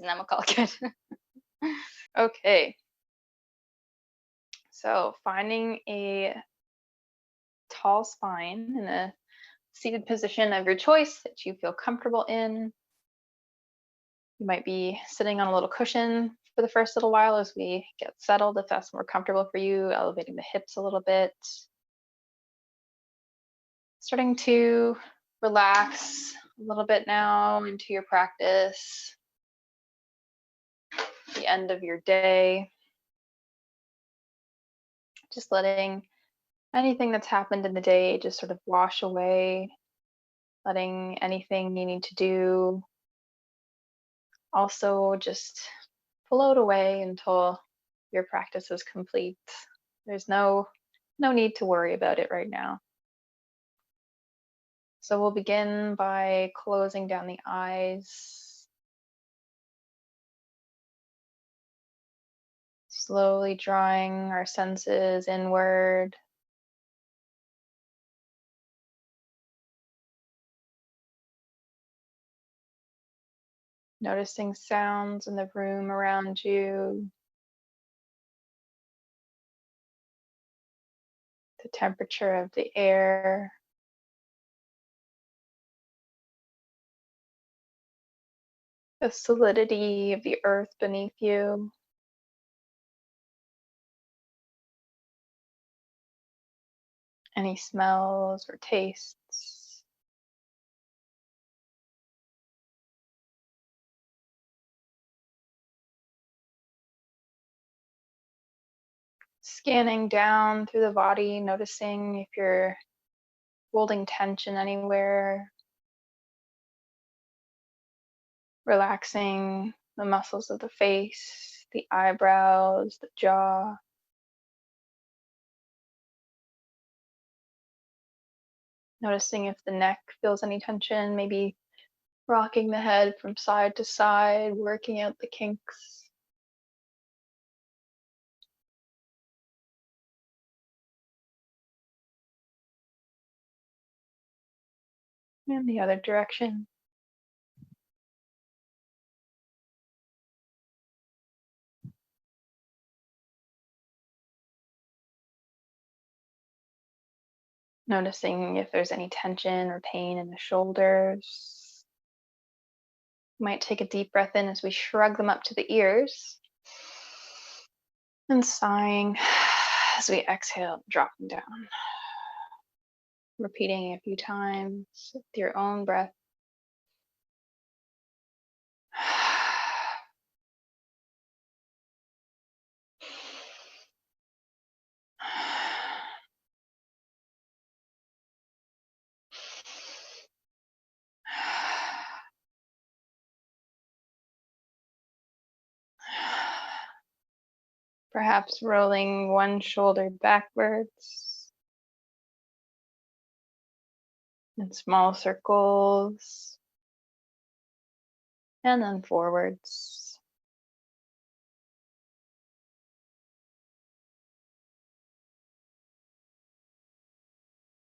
and then we'll call it good. Okay. So finding a tall spine in a seated position of your choice that you feel comfortable in. You might be sitting on a little cushion for the first little while as we get settled, if that's more comfortable for you, elevating the hips a little bit. Starting to relax a little bit now into your practice, the end of your day. Just letting anything that's happened in the day just sort of wash away, letting anything you need to do also just float away until your practice is complete. There's no need to worry about it right now. So we'll begin by closing down the eyes. Slowly drawing our senses inward. Noticing sounds in the room around you. The temperature of the air. The solidity of the earth beneath you. Any smells or tastes. Scanning down through the body, noticing if you're holding tension anywhere. Relaxing the muscles of the face, the eyebrows, the jaw. Noticing if the neck feels any tension, maybe rocking the head from side to side, working out the kinks. And the other direction. Noticing if there's any tension or pain in the shoulders. You might take a deep breath in as we shrug them up to the ears. And sighing as we exhale, drop them down. Repeating a few times with your own breath. Perhaps rolling one shoulder backwards in small circles, and then forwards.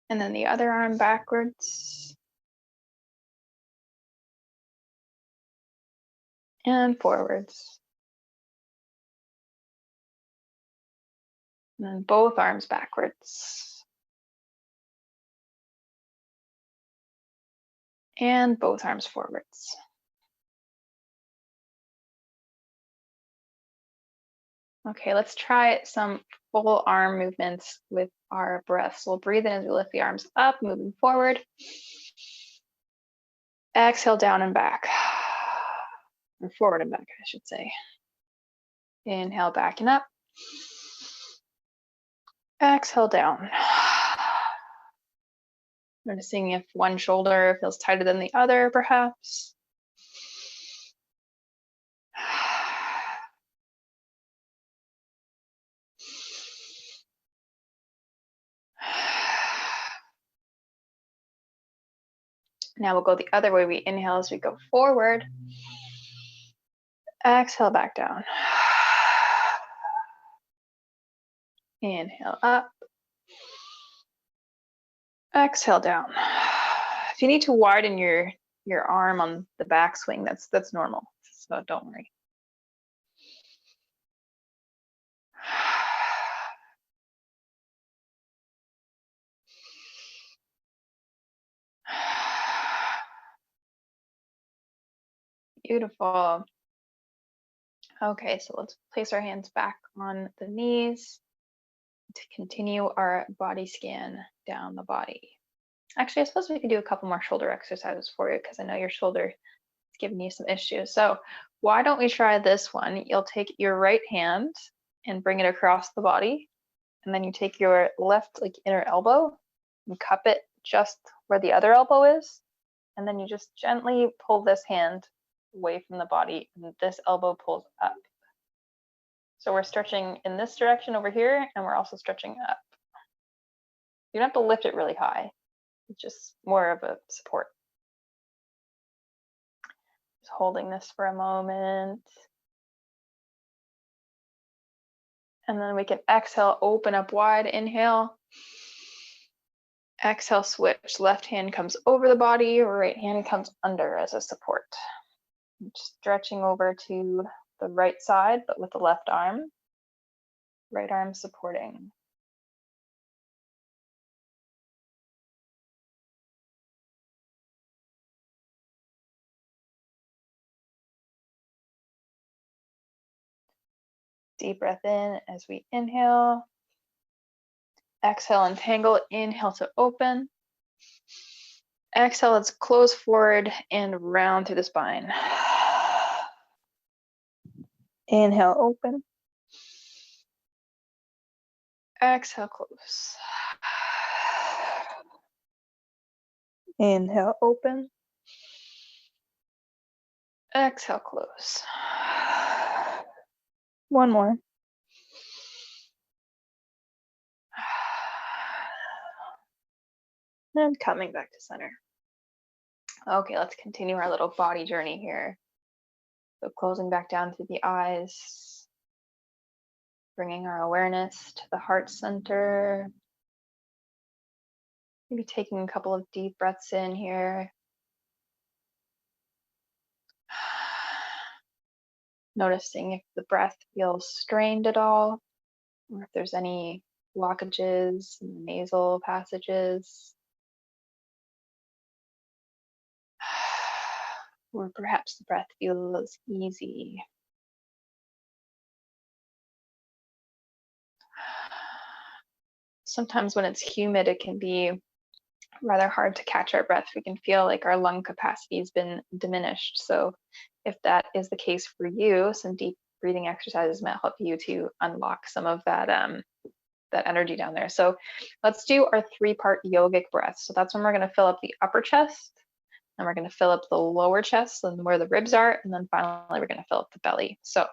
And then the other arm backwards. And forwards. And then both arms backwards. And both arms forwards. Okay, let's try some full arm movements with our breath. So we'll breathe in as we lift the arms up, moving forward. Exhale down and back. Or forward and back, I should say. Inhale back and up. Exhale down. Noticing if one shoulder feels tighter than the other, perhaps. Now we'll go the other way. We inhale as we go forward. Exhale back down. Inhale up. Exhale down. If you need to widen your arm on the backswing, that's normal. so don't worry. Beautiful. Okay, so let's place our hands back on the knees to continue our body scan down the body. Actually, I suppose we could do a couple more shoulder exercises for you because I know your shoulder is giving you some issues. So why don't we try this one? You'll take your right hand and bring it across the body, and then you take your left like inner elbow and cup it just where the other elbow is, and then you just gently pull this hand away from the body, and this elbow pulls up. So we're stretching in this direction over here, and we're also stretching up. You don't have to lift it really high. It's just more of a support. Just holding this for a moment. And then we can exhale, open up wide, inhale. Exhale, switch. Left hand comes over the body, right hand comes under as a support. Stretching over to the right side, but with the left arm. Right arm supporting. Deep breath in as we inhale. Exhale, untangle. Inhale to open. Exhale, let's close forward and round through the spine. Inhale, open. Exhale, close. Inhale, open. Exhale, close. One more. And coming back to center. Okay, let's continue our little body journey here. So closing back down through the eyes, bringing our awareness to the heart center. Maybe taking a couple of deep breaths in here. Noticing if the breath feels strained at all, or if there's any blockages in the nasal passages. Or perhaps the breath feels easy. Sometimes when it's humid, it can be rather hard to catch our breath. We can feel like our lung capacity has been diminished. So if that is the case for you, some deep breathing exercises might help you to unlock some of that, that energy down there. So let's do our 3-part yogic breath. So that's when we're going to fill up the upper chest, and we're going to fill up the lower chest and where the ribs are, and then finally we're going to fill up the belly. So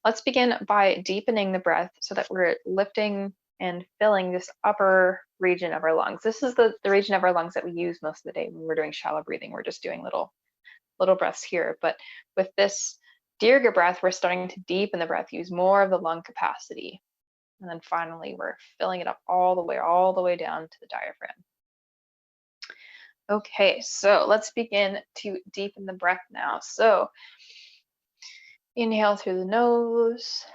let's begin by deepening the breath so that we're lifting and filling this upper region of our lungs. This is the region of our lungs that we use most of the day when we're doing shallow breathing. We're just doing little breaths here. But with this Dirga breath, we're starting to deepen the breath, use more of the lung capacity. And then finally, we're filling it up all the way down to the diaphragm. Okay, so let's begin to deepen the breath now. So inhale through the nose,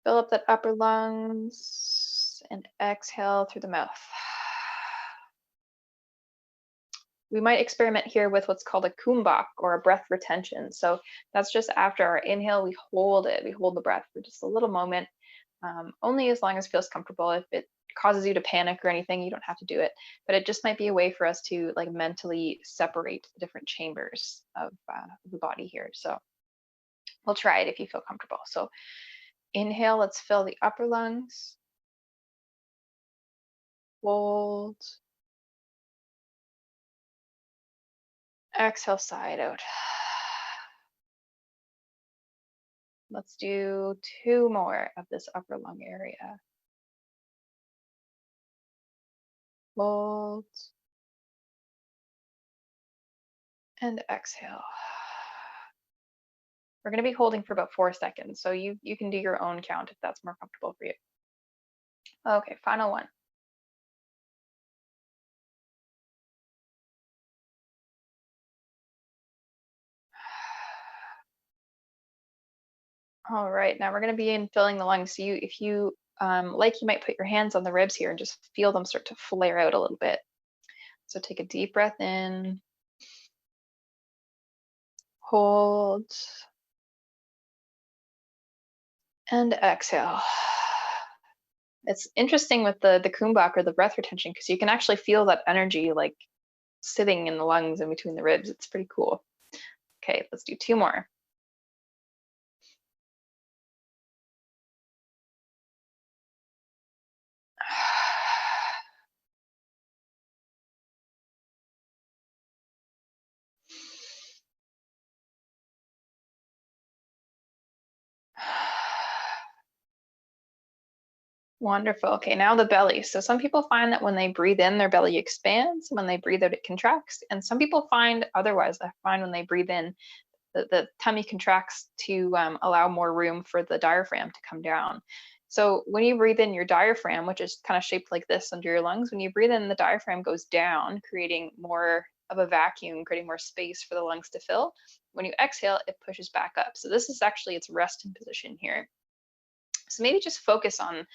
fill up that upper lungs, and exhale through the mouth. We might experiment here with what's called a kumbhak, or a breath retention. So that's just after our inhale, we hold it. We hold the breath for just a little moment, only as long as it feels comfortable. If it causes you to panic or anything, you don't have to do it. But it just might be a way for us to like mentally separate the different chambers of the body here. So we'll try it if you feel comfortable. So inhale, let's fill the upper lungs. Hold. Exhale, side out. Let's do 2 more of this upper lung area. Hold. And exhale. We're going to be holding for about 4 seconds, so you can do your own count if that's more comfortable for you. Okay, final one. All right, now we're going to be filling the lungs. So if you like, you might put your hands on the ribs here and just feel them start to flare out a little bit. So take a deep breath in, hold, and exhale. It's interesting with the kumbhak or the breath retention because you can actually feel that energy like sitting in the lungs in between the ribs. It's pretty cool. Okay, let's do 2 more. Wonderful. Okay, now the belly. So some people find that when they breathe in, their belly expands. When they breathe out, it contracts. And some people find otherwise. I find when they breathe in, the tummy contracts to allow more room for the diaphragm to come down. So when you breathe in, your diaphragm, which is kind of shaped like this under your lungs, when you breathe in, the diaphragm goes down, creating more of a vacuum, creating more space for the lungs to fill. When you exhale, it pushes back up. So this is actually its resting position here. So maybe just focus on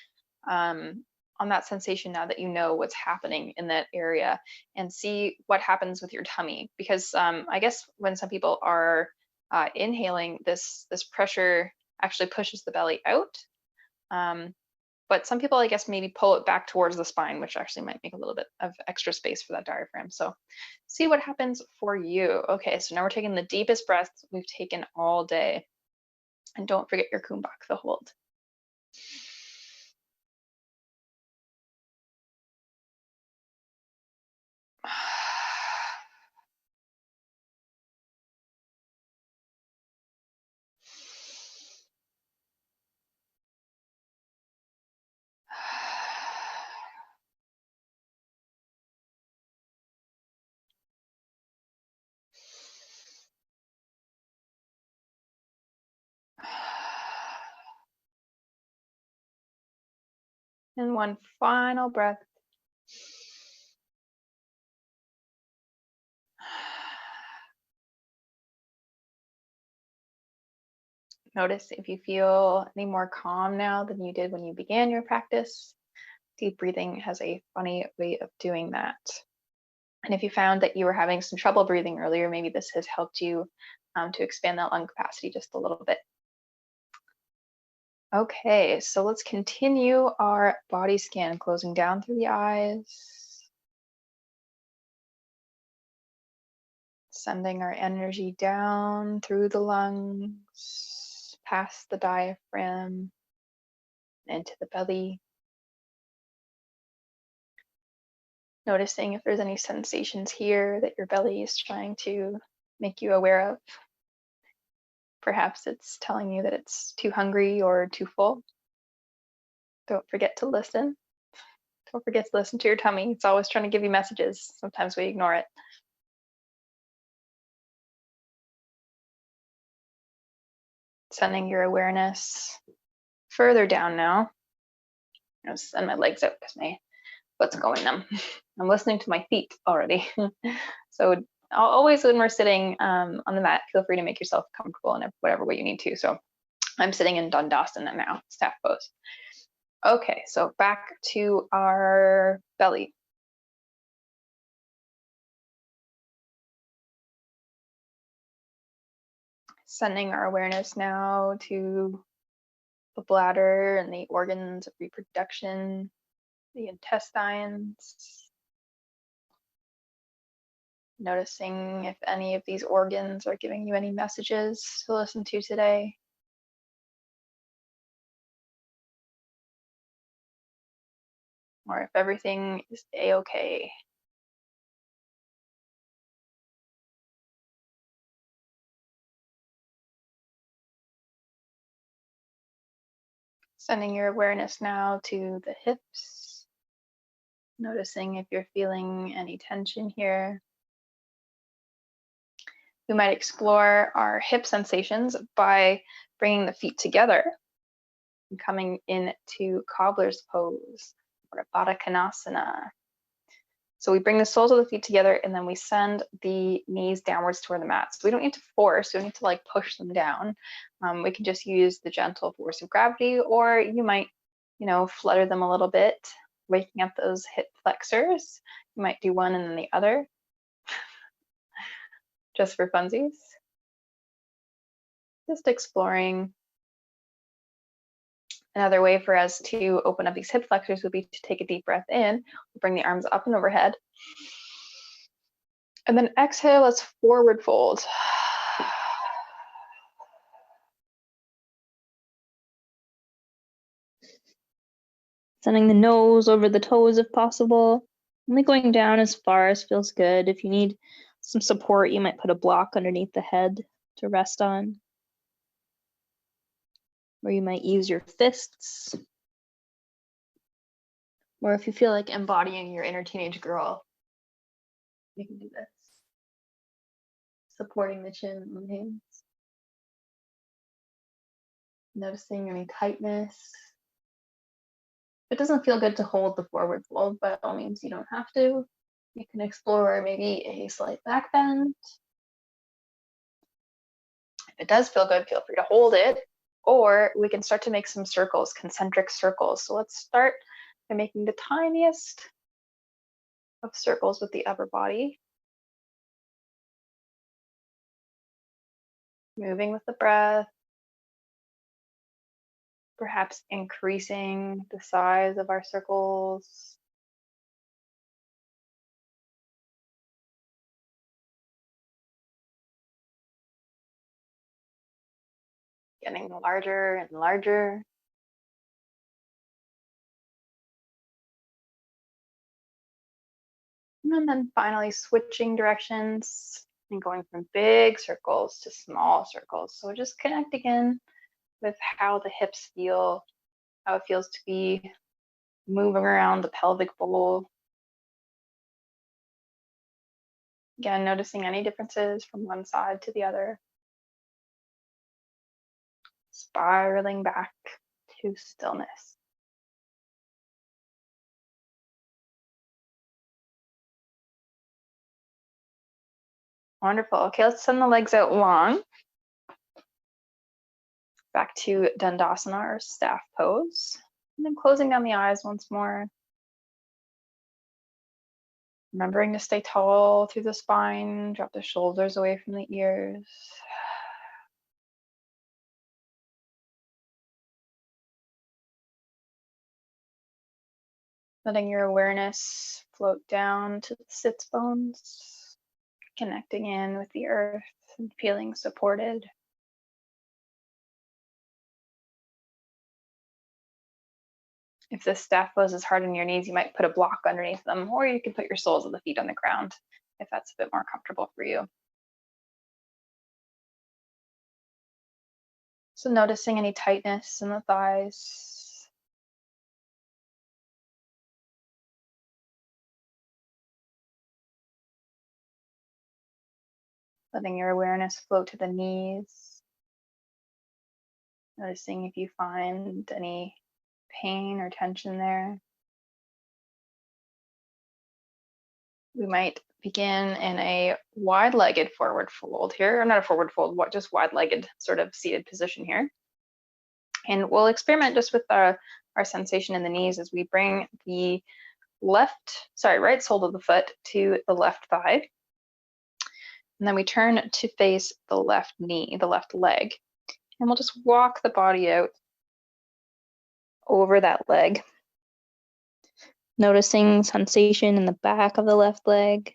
that sensation now that you know what's happening in that area, and see what happens with your tummy. Because I guess when some people are inhaling, this pressure actually pushes the belly out. But some people, I guess, maybe pull it back towards the spine, which actually might make a little bit of extra space for that diaphragm. So see what happens for you. Okay, so now we're taking the deepest breath we've taken all day. And don't forget your kumbhak, the hold. And one final breath. Notice if you feel any more calm now than you did when you began your practice. Deep breathing has a funny way of doing that. And if you found that you were having some trouble breathing earlier, maybe this has helped you to expand that lung capacity just a little bit. Okay, so let's continue our body scan, closing down through the eyes, sending our energy down through the lungs, past the diaphragm, into the belly. Noticing if there's any sensations here that your belly is trying to make you aware of. Perhaps it's telling you that it's too hungry or too full. Don't forget to listen. Don't forget to listen to your tummy. It's always trying to give you messages. Sometimes we ignore it. Sending your awareness further down now. I'll send my legs out because my foot's going numb. I'm listening to my feet already. So always when we're sitting on the mat, feel free to make yourself comfortable in whatever way you need to. So I'm sitting in Dandasana now, staff pose. Okay, so back to our belly. Sending our awareness now to the bladder and the organs of reproduction, the intestines. Noticing if any of these organs are giving you any messages to listen to today. Or if everything is a-okay. Sending your awareness now to the hips. Noticing if you're feeling any tension here. We might explore our hip sensations by bringing the feet together and coming into cobbler's pose or Baddha Konasana. So we bring the soles of the feet together and then we send the knees downwards toward the mat. So we don't need to force, we don't need to like push them down. We can just use the gentle force of gravity, or you might, you know, flutter them a little bit, waking up those hip flexors. You might do one and then the other, just for funsies. Just exploring. Another way for us to open up these hip flexors would be to take a deep breath in, bring the arms up and overhead. And then exhale, let's forward fold. Sending the nose over the toes if possible. Only going down as far as feels good. If you need some support, you might put a block underneath the head to rest on. Or you might use your fists. Or if you feel like embodying your inner teenage girl, you can do this. Supporting the chin on the hands. Noticing any tightness. It doesn't feel good to hold the forward fold, by all means, you don't have to. You can explore maybe a slight back bend. If it does feel good, feel free to hold it, or we can start to make some circles, concentric circles. So let's start by making the tiniest of circles with the upper body. Moving with the breath, perhaps increasing the size of our circles. Getting larger and larger. And then finally switching directions and going from big circles to small circles. So just connect again with how the hips feel, how it feels to be moving around the pelvic bowl. Again, noticing any differences from one side to the other. Spiraling back to stillness. Wonderful. Okay, let's send the legs out long. Back to Dandasana or staff pose. And then closing down the eyes once more. Remembering to stay tall through the spine, drop the shoulders away from the ears. Letting your awareness float down to the sits bones, connecting in with the earth and feeling supported. If this staff pose is hard on your knees, you might put a block underneath them, or you can put your soles of the feet on the ground if that's a bit more comfortable for you. So noticing any tightness in the thighs. Letting your awareness float to the knees. Noticing if you find any pain or tension there. We might begin in a wide-legged forward fold here. Or not a forward fold, just wide-legged sort of seated position here. And we'll experiment just with our sensation in the knees as we bring the right sole of the foot to the left thigh. And then we turn to face the left knee, the left leg. And we'll just walk the body out over that leg. Noticing sensation in the back of the left leg.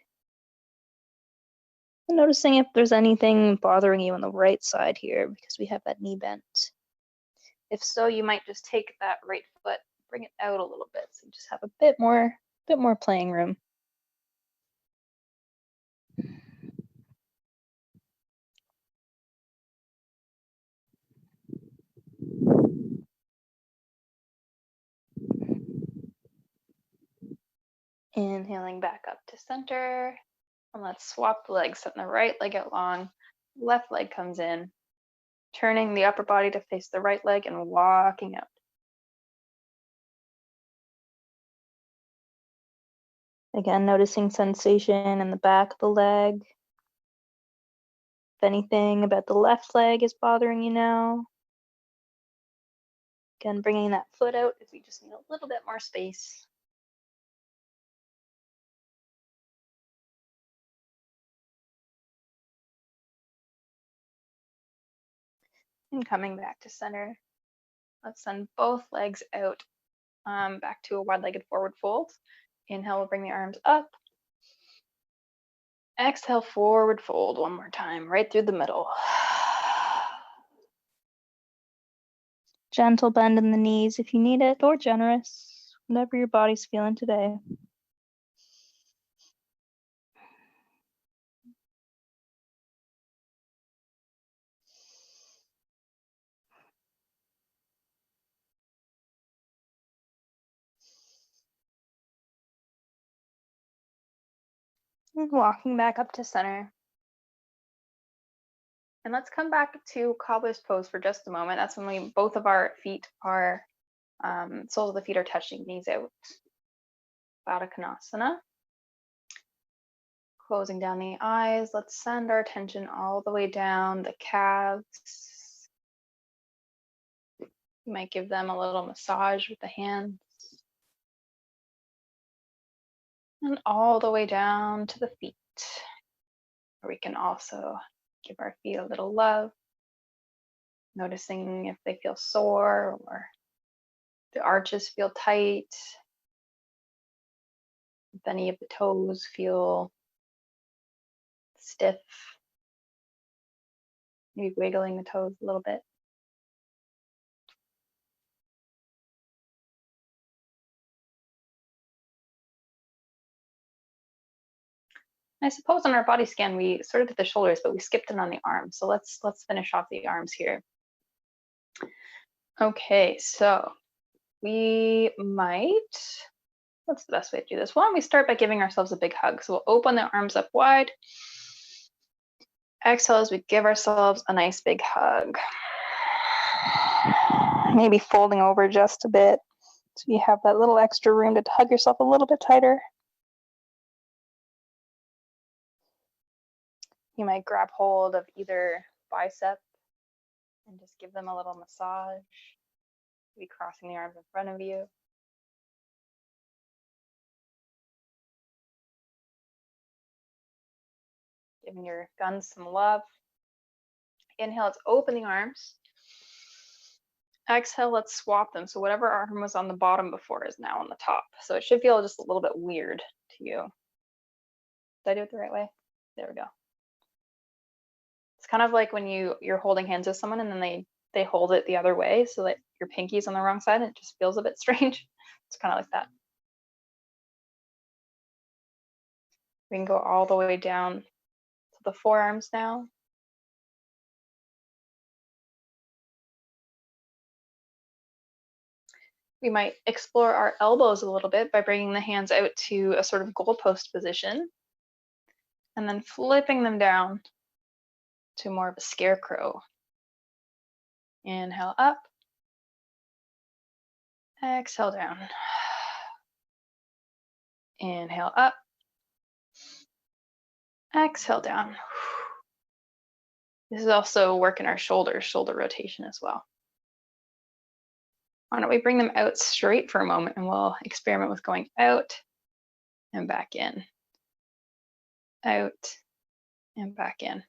And noticing if there's anything bothering you on the right side here because we have that knee bent. If so, you might just take that right foot, bring it out a little bit, so you just have a bit more playing room. Inhaling back up to center. And let's swap the legs, setting the right leg out long, left leg comes in, turning the upper body to face the right leg and walking out. Again, noticing sensation in the back of the leg. If anything about the left leg is bothering you now. Again, bringing that foot out if we just need a little bit more space. And coming back to center. Let's send both legs out back to a wide-legged forward fold. Inhale, we'll bring the arms up. Exhale, forward fold one more time, right through the middle. Gentle bend in the knees if you need it, or generous, whatever your body's feeling today. And walking back up to center. And let's come back to cobbler's pose for just a moment. That's when both of our feet are, soles of the feet are touching, knees out. Baddha Konasana. Closing down the eyes, let's send our attention all the way down the calves. You might give them a little massage with the hands. And all the way down to the feet. Or we can also give our feet a little love, noticing if they feel sore or the arches feel tight. If any of the toes feel stiff, maybe wiggling the toes a little bit. I suppose on our body scan, we sort of did the shoulders, but we skipped it on the arms. So let's finish off the arms here. Okay, so we might, what's the best way to do this? Why don't we start by giving ourselves a big hug? So we'll open the arms up wide. Exhale as we give ourselves a nice big hug. Maybe folding over just a bit so you have that little extra room to hug yourself a little bit tighter. You might grab hold of either bicep and just give them a little massage. Maybe crossing the arms in front of you. Giving your guns some love. Inhale, let's open the arms. Exhale, let's swap them. So whatever arm was on the bottom before is now on the top. So it should feel just a little bit weird to you. Did I do it the right way? There we go. It's kind of like when you're holding hands with someone and then they hold it the other way so that your pinky's on the wrong side and it just feels a bit strange. It's kind of like that. We can go all the way down to the forearms now. We might explore our elbows a little bit by bringing the hands out to a sort of goalpost position and then flipping them down to more of a scarecrow. Inhale up, exhale down. Inhale up, exhale down. This is also working our shoulders, shoulder rotation as well. Why don't we bring them out straight for a moment and we'll experiment with going out and back in. Out and back in.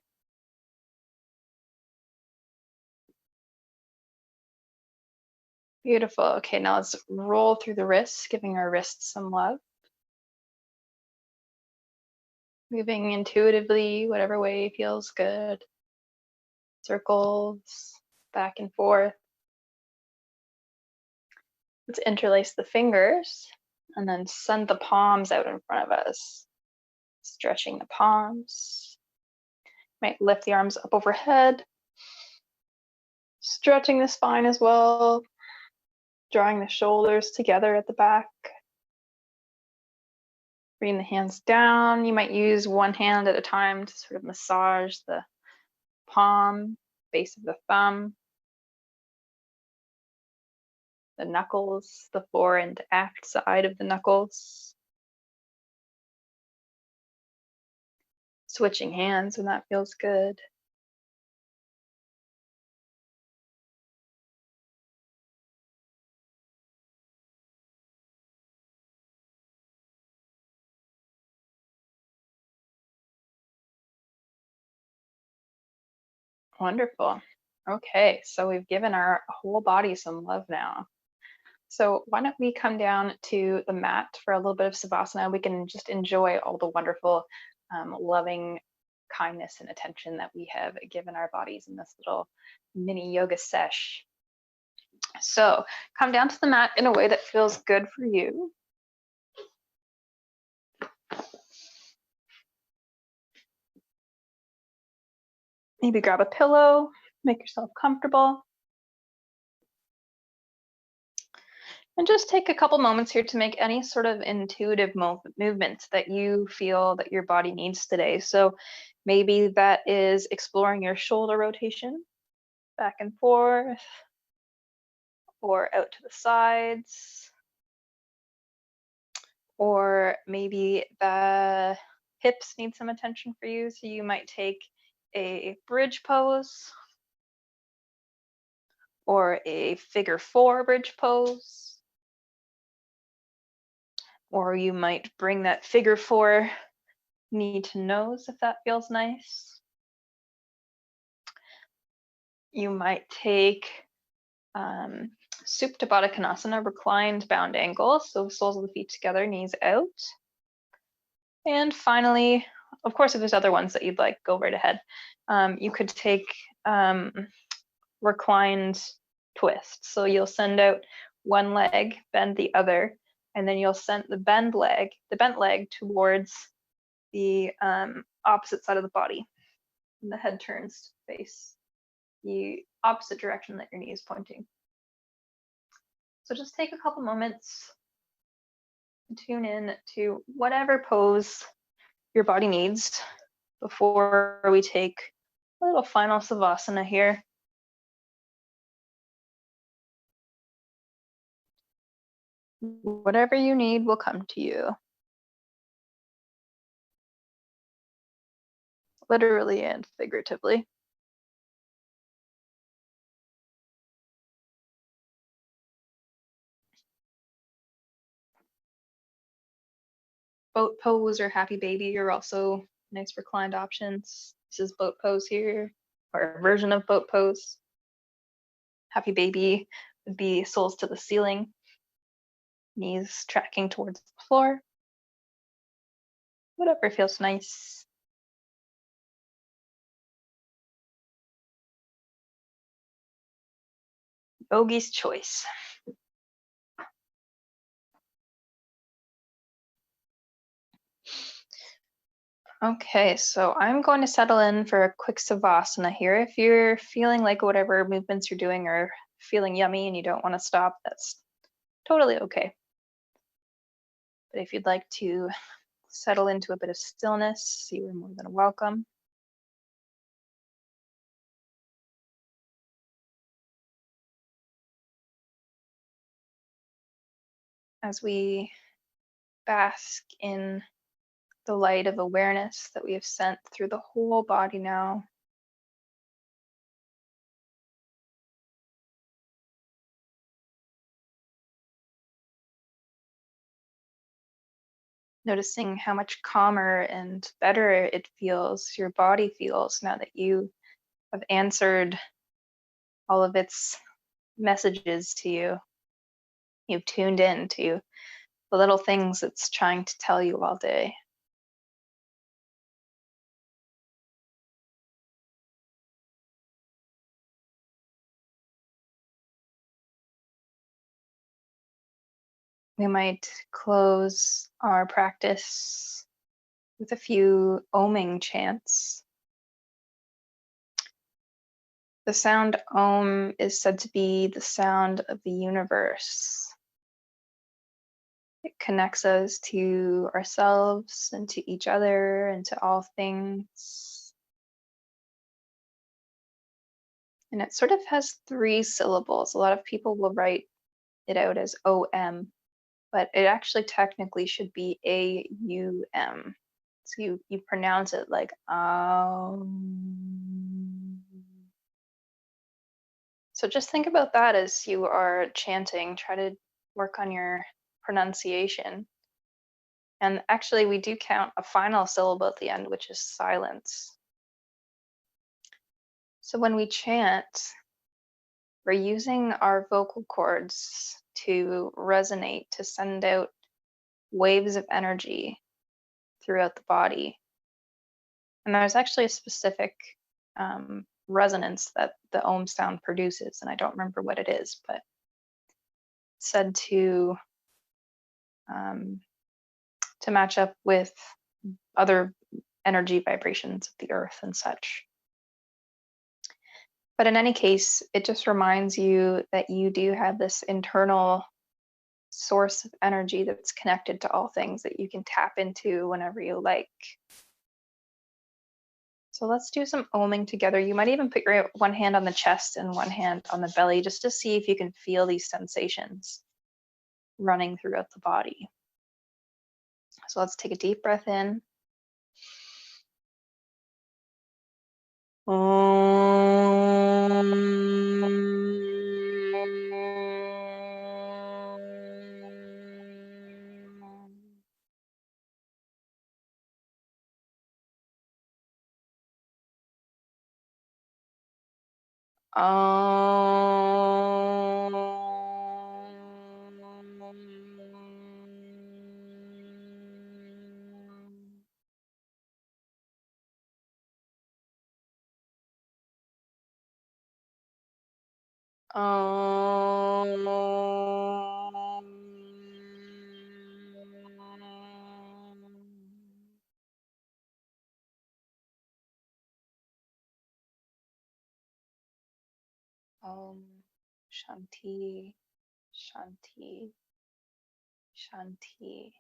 Beautiful. Okay, now let's roll through the wrists, giving our wrists some love. Moving intuitively, whatever way feels good. Circles, back and forth. Let's interlace the fingers and then send the palms out in front of us. Stretching the palms. Might lift the arms up overhead. Stretching the spine as well. Drawing the shoulders together at the back. Bring the hands down. You might use one hand at a time to sort of massage the palm, base of the thumb, the knuckles, the fore and aft side of the knuckles. Switching hands when that feels good. Wonderful. Okay, so we've given our whole body some love now. So why don't we come down to the mat for a little bit of Savasana? We can just enjoy all the wonderful, loving kindness and attention that we have given our bodies in this little mini yoga sesh. So come down to the mat in a way that feels good for you. Maybe grab a pillow, make yourself comfortable. And just take a couple moments here to make any sort of intuitive movements that you feel that your body needs today. So maybe that is exploring your shoulder rotation back and forth or out to the sides. Or maybe the hips need some attention for you. So you might take a bridge pose or a figure 4 bridge pose. Or you might bring that figure 4 knee to nose if that feels nice. You might take Supta Baddha Konasana, reclined bound angle, so soles of the feet together, knees out. And finally, of course, if there's other ones that you'd like, go right ahead. You could take reclined twist. So you'll send out one leg, bend the other, and then you'll send the bent leg towards the opposite side of the body. And the head turns to face the opposite direction that your knee is pointing. So just take a couple moments and tune in to whatever pose your body needs before we take a little final Savasana here. Whatever you need will come to you. Literally and figuratively. Boat pose or happy baby are also nice reclined options. This is boat pose here, or a version of boat pose. Happy baby would be soles to the ceiling, knees tracking towards the floor. Whatever feels nice. Yogi's choice. Okay, so I'm going to settle in for a quick Savasana here. If you're feeling like whatever movements you're doing are feeling yummy and you don't want to stop, that's totally okay. But if you'd like to settle into a bit of stillness, you are more than welcome. As we bask in the light of awareness that we have sent through the whole body now. Noticing how much calmer and better it feels, your body feels, now that you have answered all of its messages to you. You've tuned in to the little things it's trying to tell you all day. We might close our practice with a few oming chants. The sound Om is said to be the sound of the universe. It connects us to ourselves and to each other and to all things. And it sort of has 3 syllables. A lot of people will write it out as OM, but it actually technically should be AUM. So you pronounce it like So just think about that as you are chanting. Try to work on your pronunciation. And actually, we do count a final syllable at the end, which is silence. So when we chant, we're using our vocal cords to resonate, to send out waves of energy throughout the body. And there's actually a specific resonance that the Om sound produces, and I don't remember what it is, but it's said to match up with other energy vibrations of the earth and such. But in any case, it just reminds you that you do have this internal source of energy that's connected to all things that you can tap into whenever you like. So let's do some oming together. You might even put your one hand on the chest and one hand on the belly just to see if you can feel these sensations running throughout the body. So let's take a deep breath in. Om Shanti, Shanti, Shanti.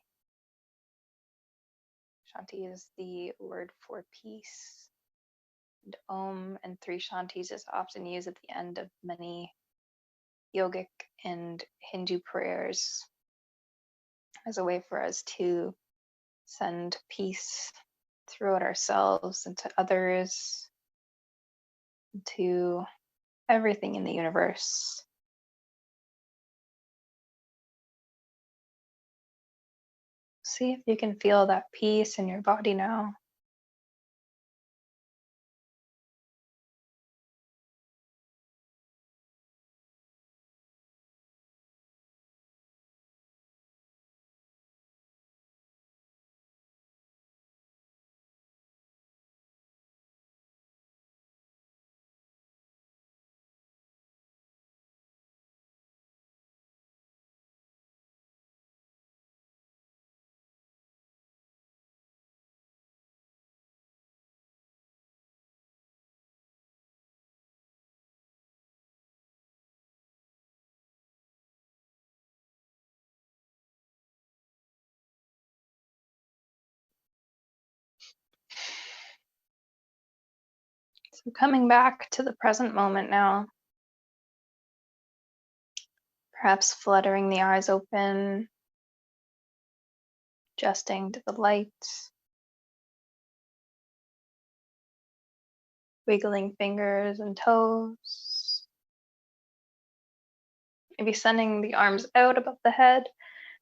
Shanti is the word for peace. And Om and three Shantis is often used at the end of many yogic and Hindu prayers as a way for us to send peace throughout ourselves and to others, and to everything in the universe. See if you can feel that peace in your body now. So coming back to the present moment now, perhaps fluttering the eyes open, adjusting to the light, wiggling fingers and toes, maybe sending the arms out above the head,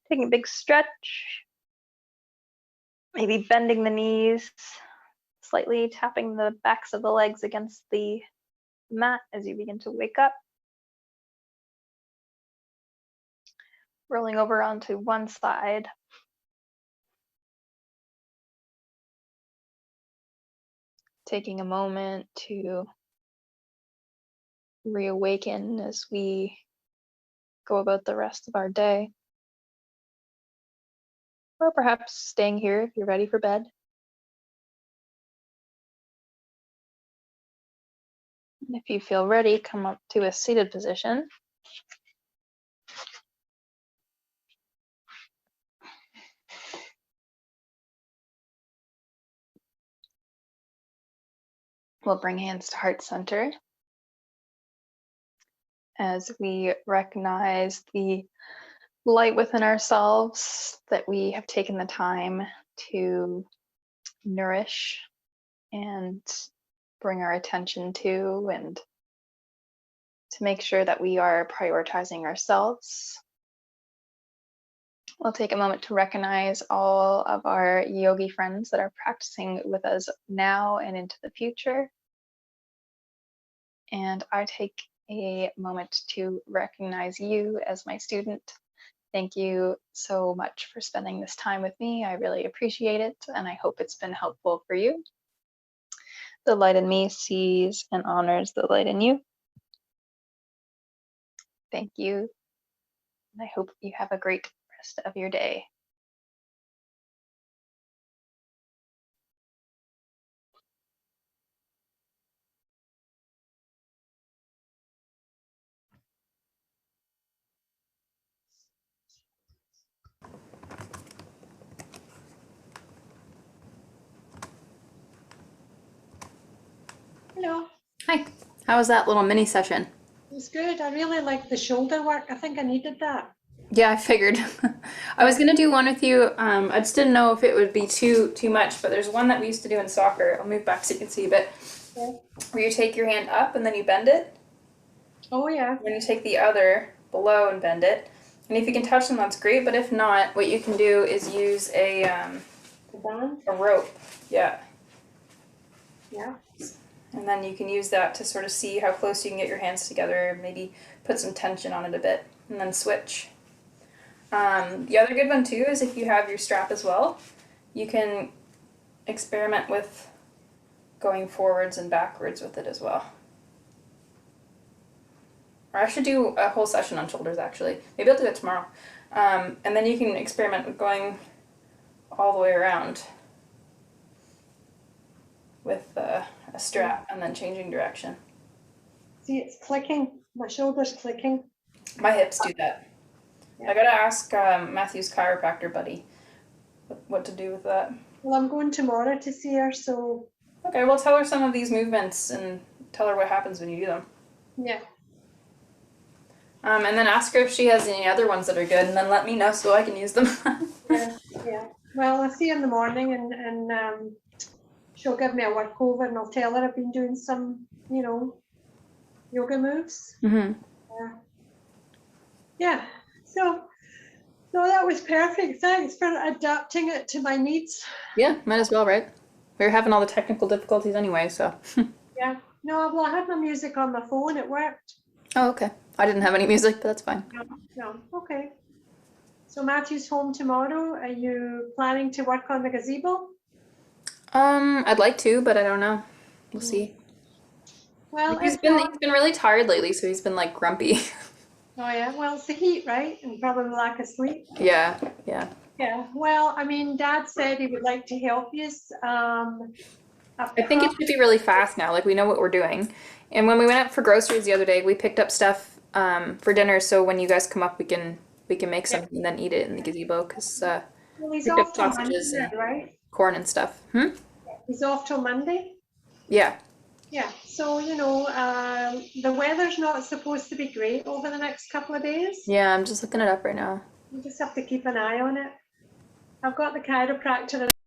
taking a big stretch, maybe bending the knees, slightly tapping the backs of the legs against the mat as you begin to wake up. Rolling over onto one side. Taking a moment to reawaken as we go about the rest of our day. Or perhaps staying here if you're ready for bed. And if you feel ready, come up to a seated position. We'll bring hands to heart center as we recognize the light within ourselves, that we have taken the time to nourish and bring our attention to, and to make sure that we are prioritizing ourselves. We'll take a moment to recognize all of our yogi friends that are practicing with us now and into the future. And I take a moment to recognize you as my student. Thank you so much for spending this time with me. I really appreciate it, and I hope it's been helpful for you. The light in me sees and honors the light in you. Thank you, and I hope you have a great rest of your day. Hello. Hi. How was that little mini session? It was good. I really liked the shoulder work. I think I needed that. Yeah, I figured. I was gonna do one with you. I just didn't know if it would be too much, but there's one that we used to do in soccer. I'll move back so you can see, but Yeah. where you take your hand up and then you bend it, Oh, yeah. and then you take the other below and bend it. And if you can touch them, that's great. But if not, what you can do is use The band. a rope. Yeah. Yeah. And then you can use that to sort of see how close you can get your hands together, maybe put some tension on it a bit, and then switch. The other good one too is if you have your strap as well, you can experiment with going forwards and backwards with it as well. Or I should do a whole session on shoulders actually. Maybe I'll do it tomorrow. And then you can experiment with going all the way around with a strap and then changing direction. See, it's clicking. My shoulder's clicking. My hips do that. Yeah. I gotta ask Matthew's chiropractor buddy what to do with that. Well, I'm going tomorrow to see her, so Okay, well tell her some of these movements and tell her what happens when you do them. yeah. And then ask her if she has any other ones that are good, and then let me know so I can use them. Yeah. Yeah. Well, I'll see her in the morning, and she'll give me a work over, and I'll tell her I've been doing some, yoga moves. Mm-hmm. Yeah. So that was perfect. Thanks for adapting it to my needs. Yeah, might as well, right? We were having all the technical difficulties anyway, so. Yeah. No, well, I had my music on my phone. It worked. Oh, okay. I didn't have any music, but that's fine. No. Okay. So Matthew's home tomorrow. Are you planning to work on the gazebo? I'd like to, but I don't know. We'll see. Well, He's if been not, he's been really tired lately, so he's been like grumpy. oh yeah. Well, it's the heat, right? And probably lack of sleep. Yeah. Yeah. Well, I mean, Dad said he would like to help you. I think it should be really fast now. Like we know what we're doing. And when we went out for groceries the other day, we picked up stuff for dinner. So when you guys come up, we can make something and then eat it in the gazebo because Well, he's picked up off till Monday, sausages and right? corn and stuff. He's off till Monday. Yeah. Yeah. So the weather's not supposed to be great over the next couple of days. Yeah, I'm just looking it up right now. You just have to keep an eye on it. I've got the chiropractor